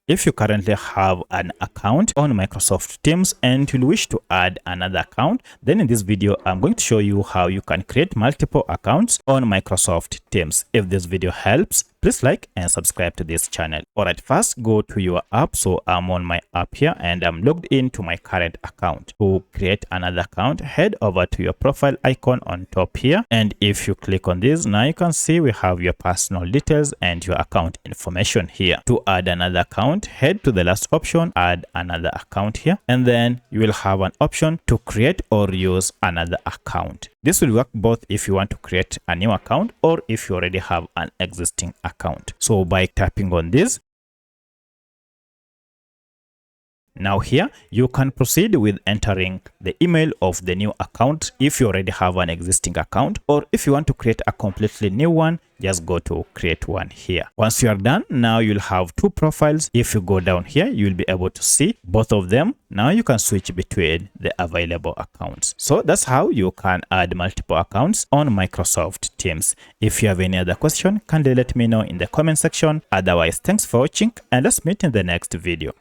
If you currently have an account on Microsoft Teams and you wish to add another account, then in this video, I'm going to show you how you can create multiple accounts on Microsoft Teams. If this video helps, please like and subscribe to this channel. Alright, first go to your app. So I'm on my app here and I'm logged into my current account. To create another account, head over to your profile icon on top here. And if you click on this, now you can see we have your personal details and your account information here. To add another account, head to the last option, add another account here. And then you will have an option to create or use another account. This will work both if you want to create a new account or if you already have an existing account. So by tapping on this, now here you can proceed with entering the email of the new account if you already have an existing account, or if you want to create a completely new one, just go to create one here. Once you are done, now you'll have two profiles. If you go down here, you'll be able to see both of them. Now you can switch between the available accounts. So that's how you can add multiple accounts on Microsoft Teams. If you have any other question, kindly let me know in the comment section. Otherwise, thanks for watching and let's meet in the next video.